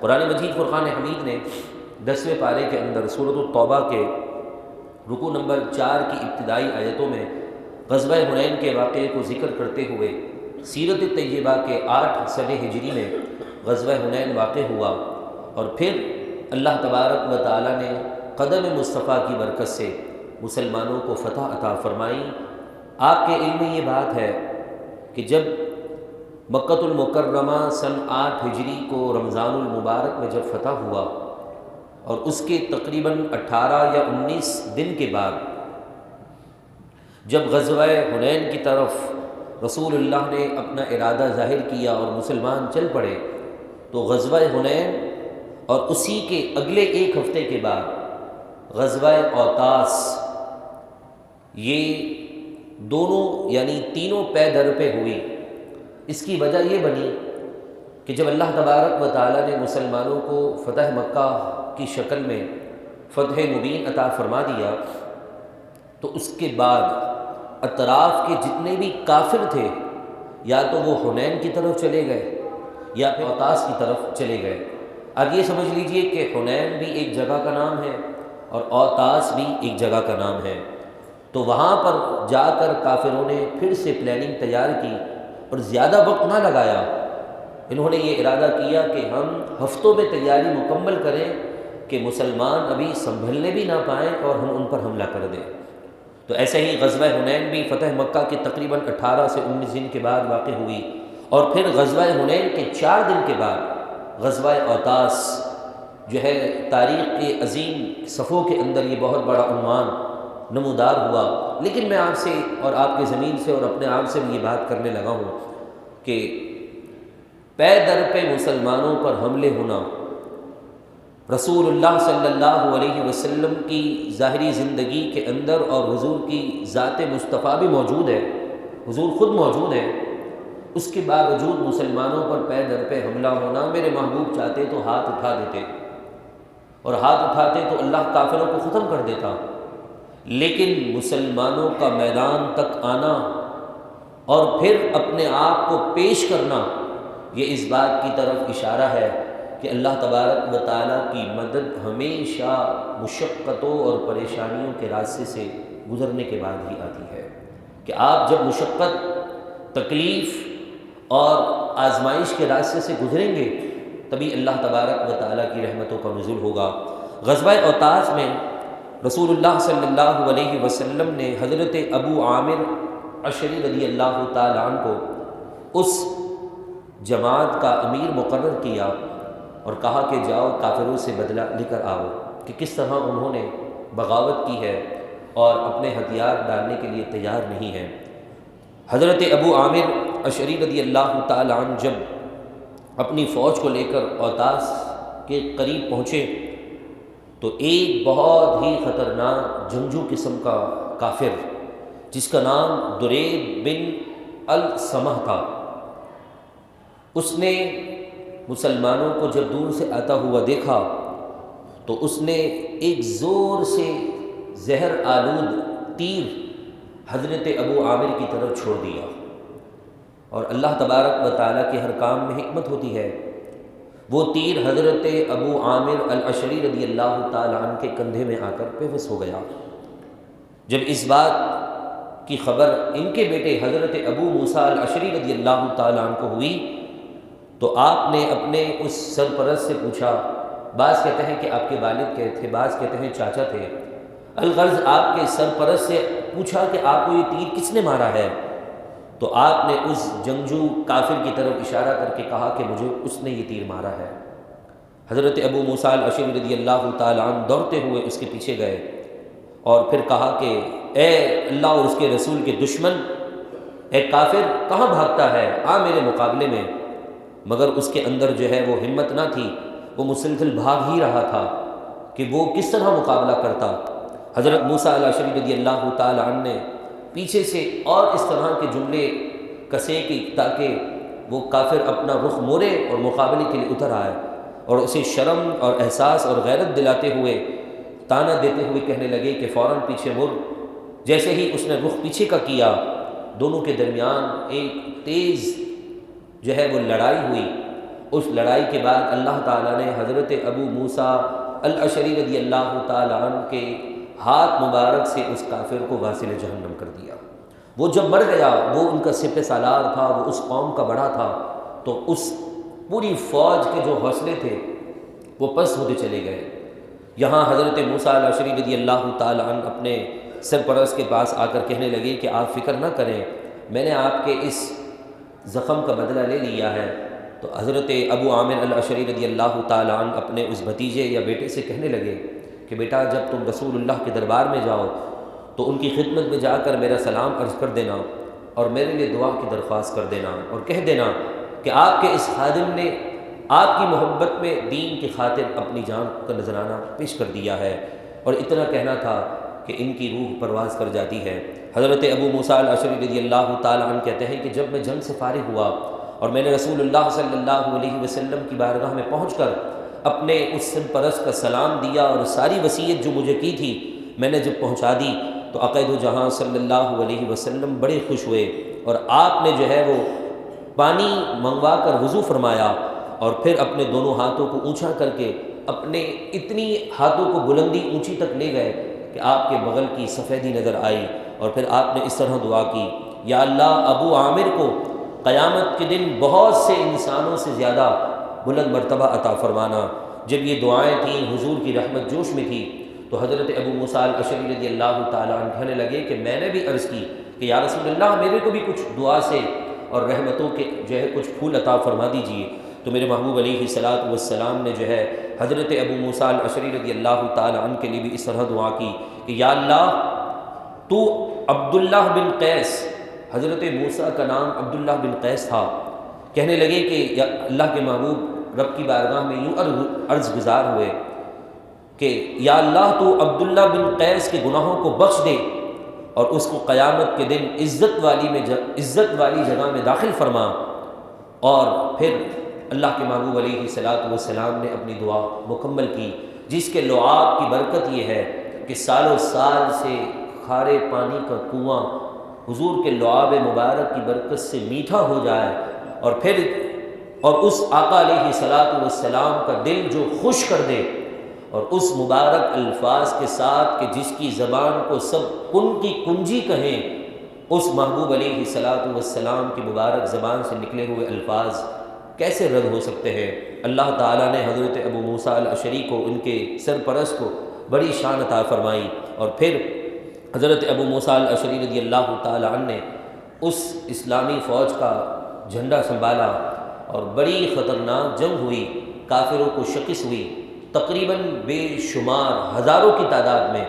قرآن مجید فرقان حمید نے 10ویں پارے کے اندر سورۃ التوبہ کے رکوع نمبر 4 کی ابتدائی آیتوں میں غزوہ حنین کے واقعے کو ذکر کرتے ہوئے سیرت طیبہ کے 8 سنہ ہجری میں غزوہ حنین واقع ہوا، اور پھر اللہ تبارک و تعالیٰ نے قدم مصطفیٰ کی برکت سے مسلمانوں کو فتح عطا فرمائی۔ آپ کے علم میں یہ بات ہے کہ جب مکۃ المکرمہ سن 8 ہجری کو رمضان المبارک میں جب فتح ہوا، اور اس کے تقریباً 18 یا 19 دن کے بعد جب غزوہ حنین کی طرف رسول اللہ نے اپنا ارادہ ظاہر کیا اور مسلمان چل پڑے، تو غزوہ حنین اور اسی کے اگلے 1 ہفتے کے بعد غزوہ اوطاس، یہ دونوں یعنی تینوں پے در پہ ہوئی۔ اس کی وجہ یہ بنی کہ جب اللہ تبارک و تعالیٰ نے مسلمانوں کو فتح مکہ کی شکل میں فتح مبین عطا فرما دیا، تو اس کے بعد اطراف کے جتنے بھی کافر تھے یا تو وہ حنین کی طرف چلے گئے یا پھر اوطاس کی طرف چلے گئے۔ اب یہ سمجھ لیجئے کہ حنین بھی ایک جگہ کا نام ہے اور اوطاس بھی ایک جگہ کا نام ہے۔ تو وہاں پر جا کر کافروں نے پھر سے پلاننگ تیار کی اور زیادہ وقت نہ لگایا۔ انہوں نے یہ ارادہ کیا کہ ہم ہفتوں میں تیاری مکمل کریں کہ مسلمان ابھی سنبھلنے بھی نہ پائیں اور ہم ان پر حملہ کر دیں۔ تو ایسے ہی غزوہ حنین بھی فتح مکہ کے تقریباً 18 سے 19 دن کے بعد واقع ہوئی، اور پھر غزوہ حنین کے 4 دن کے بعد غزوہ اوطاس جو ہے تاریخ کے عظیم صفحوں کے اندر یہ بہت بڑا عنوان نمودار ہوا۔ لیکن میں آپ سے اور آپ کے زمین سے اور اپنے آپ سے بھی یہ بات کرنے لگا ہوں کہ پے در پہ مسلمانوں پر حملے ہونا رسول اللہ صلی اللہ علیہ وسلم کی ظاہری زندگی کے اندر، اور حضور کی ذات مصطفیٰ بھی موجود ہے، حضور خود موجود ہے، اس کے باوجود مسلمانوں پر پے در پہ حملہ ہونا، میرے محبوب چاہتے تو ہاتھ اٹھا دیتے، اور ہاتھ اٹھاتے تو اللہ کافروں کو ختم کر دیتا، لیکن مسلمانوں کا میدان تک آنا اور پھر اپنے آپ کو پیش کرنا، یہ اس بات کی طرف اشارہ ہے کہ اللہ تبارک و تعالیٰ کی مدد ہمیشہ مشقتوں اور پریشانیوں کے راستے سے گزرنے کے بعد ہی آتی ہے، کہ آپ جب مشقت، تکلیف اور آزمائش کے راستے سے گزریں گے تبھی اللہ تبارک و تعالیٰ کی رحمتوں کا نزول ہوگا۔ غزوہ اوطاس میں رسول اللہ صلی اللہ علیہ وسلم نے حضرت ابو عامر اشعری رضی اللہ تعالیٰ عنہ کو اس جماعت کا امیر مقرر کیا اور کہا کہ جاؤ کافروں سے بدلہ لے کر آؤ، کہ کس طرح انہوں نے بغاوت کی ہے اور اپنے ہتھیار ڈالنے کے لیے تیار نہیں ہیں۔ حضرت ابو عامر اشعری رضی اللہ تعالیٰ عنہ جب اپنی فوج کو لے کر اوطاس کے قریب پہنچے تو ایک بہت ہی خطرناک جنگجو قسم کا کافر جس کا نام دریب بن السمح تھا، اس نے مسلمانوں کو جب دور سے آتا ہوا دیکھا تو اس نے ایک زور سے زہر آلود تیر حضرت ابو عامر کی طرف چھوڑ دیا، اور اللہ تبارک و تعالیٰ کے ہر کام میں حکمت ہوتی ہے۔ وہ تیر حضرت ابو عامر الاشعری رضی اللہ تعالیٰ عنہ کے کندھے میں آ کر پیوست ہو گیا۔ جب اس بات کی خبر ان کے بیٹے حضرت ابو موسیٰ الاشعری رضی اللہ تعالیٰ عنہ کو ہوئی تو آپ نے اپنے اس سرپرست سے پوچھا، بعض کہتے ہیں کہ آپ کے والد کہتے تھے، بعض کہتے ہیں چاچا تھے، الغرض آپ کے سرپرست سے پوچھا کہ آپ کو یہ تیر کس نے مارا ہے؟ تو آپ نے اس جنگجو کافر کی طرف اشارہ کر کے کہا کہ مجھے اس نے یہ تیر مارا ہے۔ حضرت ابو موسیٰ الاشعری رضی اللہ تعالیٰ عنہ دوڑتے ہوئے اس کے پیچھے گئے اور پھر کہا کہ اے اللہ اور اس کے رسول کے دشمن، اے کافر کہاں بھاگتا ہے، آ میرے مقابلے میں۔ مگر اس کے اندر جو ہے وہ ہمت نہ تھی، وہ مسلسل بھاگ ہی رہا تھا کہ وہ کس طرح مقابلہ کرتا۔ حضرت موسیٰ الاشعری رضی اللہ تعالیٰ عنہ نے پیچھے سے اور اس طرح کے جملے کسے کی تاکہ وہ کافر اپنا رخ موڑے اور مقابلے کے لیے اتر آئے، اور اسے شرم اور احساس اور غیرت دلاتے ہوئے طعنہ دیتے ہوئے کہنے لگے کہ فوراً پیچھے مڑ۔ جیسے ہی اس نے رخ پیچھے کا کیا، دونوں کے درمیان ایک تیز جو ہے وہ لڑائی ہوئی، اس لڑائی کے بعد اللہ تعالیٰ نے حضرت ابو موسیٰ الاشعری رضی اللہ تعالیٰ عنہ کے ہاتھ مبارک سے اس کافر کو واصل جہنم کر دیا۔ وہ جب مر گیا، وہ ان کا سپہ سالار تھا، وہ اس قوم کا بڑا تھا، تو اس پوری فوج کے جو حوصلے تھے وہ پست ہوتے چلے گئے۔ یہاں حضرت موسیٰ الاشعری رضی اللہ تعالیٰ عنہ اپنے سرپرست کے پاس آ کر کہنے لگے کہ آپ فکر نہ کریں، میں نے آپ کے اس زخم کا بدلہ لے لیا ہے۔ تو حضرت ابو عامر الاشعری رضی اللہ تعالیٰ عنہ اپنے اس بھتیجے یا بیٹے سے کہنے لگے کہ بیٹا جب تم رسول اللہ کے دربار میں جاؤ تو ان کی خدمت میں جا کر میرا سلام عرض کر دینا اور میرے لیے دعا کی درخواست کر دینا، اور کہہ دینا کہ آپ کے اس خادم نے آپ کی محبت میں دین کی خاطر اپنی جان کا نذرانہ پیش کر دیا ہے۔ اور اتنا کہنا تھا کہ ان کی روح پرواز کر جاتی ہے۔ حضرت ابو موسیٰ الاشعری رضی اللہ تعالیٰ عنہ کہتے ہیں کہ جب میں جنگ سے فارغ ہوا اور میں نے رسول اللہ صلی اللہ علیہ وسلم کی بارگاہ میں پہنچ کر اپنے اس سرپرست کا سلام دیا اور ساری وصیت جو مجھے کی تھی میں نے جب پہنچا دی، تو عقید و جہاں صلی اللہ علیہ وسلم بڑے خوش ہوئے، اور آپ نے جو ہے وہ پانی منگوا کر وضو فرمایا اور پھر اپنے دونوں ہاتھوں کو اونچا کر کے اپنے اتنی ہاتھوں کو بلندی اونچی تک لے گئے کہ آپ کے بغل کی سفیدی نظر آئی، اور پھر آپ نے اس طرح دعا کی، یا اللہ ابو عامر کو قیامت کے دن بہت سے انسانوں سے زیادہ بلند مرتبہ عطا فرمانا۔ جب یہ دعائیں تھیں، حضور کی رحمت جوش میں تھی، تو حضرت ابو موسیٰ الاشعری رضی اللہ تعالیٰ عنہ کہنے لگے کہ میں نے بھی عرض کی کہ یا رسول اللہ میرے کو بھی کچھ دعا سے اور رحمتوں کے جو ہے کچھ پھول عطا فرما دیجیے۔ تو میرے محبوب علیہ الصلاۃ والسلام نے جو ہے حضرت ابو موسیٰ الاشعری رضی اللہ تعالیٰ عنہ کے لیے بھی اس طرح دعا کی کہ یا اللہ تو عبداللہ بن قیس، حضرت موسیٰ کا نام عبداللہ بن قیس تھا، کہنے لگے کہ یا اللہ کے محبوب رب کی بارگاہ میں یوں عرض گزار ہوئے کہ یا اللہ تو عبداللہ بن قیس کے گناہوں کو بخش دے اور اس کو قیامت کے دن عزت والی جگہ میں داخل فرما۔ اور پھر اللہ کے محبوب علیہ الصلاۃ والسلام نے اپنی دعا مکمل کی، جس کے لعاب کی برکت یہ ہے کہ سالوں سال سے کھارے پانی کا کنواں حضور کے لعاب مبارک کی برکت سے میٹھا ہو جائے، اور اس آقا علیہ الصلاۃ والسلام کا دل جو خوش کر دے، اور اس مبارک الفاظ کے ساتھ کہ جس کی زبان کو سب کن کی کنجی کہیں، اس محبوب علیہ الصلاۃ والسلام کی مبارک زبان سے نکلے ہوئے الفاظ کیسے رد ہو سکتے ہیں؟ اللہ تعالیٰ نے حضرت ابو موسیٰ الاشعری کو، ان کے سرپرست کو بڑی شان عطا فرمائی، اور پھر حضرت ابو موسیٰ الاشعری رضی اللہ تعالیٰ عنہ نے اس اسلامی فوج کا جھنڈا سنبھالا، اور بڑی خطرناک جنگ ہوئی، کافروں کو شکست ہوئی، تقریباً بے شمار ہزاروں کی تعداد میں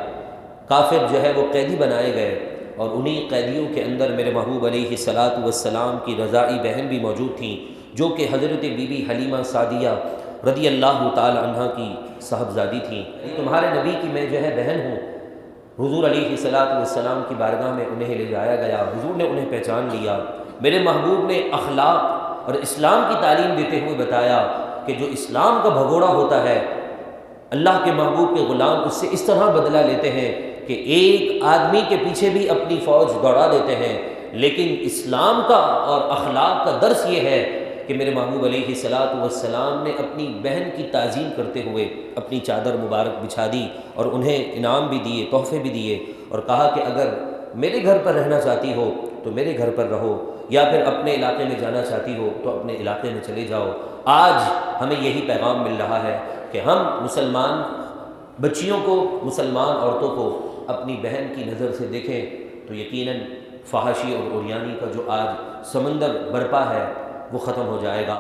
کافر جو ہے وہ قیدی بنائے گئے، اور انہی قیدیوں کے اندر میرے محبوب علیہ الصلاۃ والسلام کی رضائی بہن بھی موجود تھیں، جو کہ حضرت بی بی حلیمہ سعدیہ رضی اللہ تعالی عنہا کی صاحبزادی تھیں۔ تمہارے نبی کی میں جو ہے بہن ہوں۔ حضور علیہ الصلاۃ والسلام کی بارگاہ میں انہیں لے جایا گیا، حضور نے انہیں پہچان لیا۔ میرے محبوب نے اخلاق اور اسلام کی تعلیم دیتے ہوئے بتایا کہ جو اسلام کا بھگوڑا ہوتا ہے، اللہ کے محبوب کے غلام اس سے اس طرح بدلہ لیتے ہیں کہ ایک آدمی کے پیچھے بھی اپنی فوج دوڑا دیتے ہیں، لیکن اسلام کا اور اخلاق کا درس یہ ہے کہ میرے محبوب علیہ الصلاۃ والسلام نے اپنی بہن کی تعظیم کرتے ہوئے اپنی چادر مبارک بچھا دی، اور انہیں انعام بھی دیے، تحفے بھی دیے، اور کہا کہ اگر میرے گھر پر رہنا چاہتی ہو تو میرے گھر پر رہو، یا پھر اپنے علاقے میں جانا چاہتی ہو تو اپنے علاقے میں چلے جاؤ۔ آج ہمیں یہی پیغام مل رہا ہے کہ ہم مسلمان بچیوں کو، مسلمان عورتوں کو اپنی بہن کی نظر سے دیکھیں تو یقیناً فحاشی اور عریانی کا جو آج سمندر برپا ہے وہ ختم ہو جائے گا۔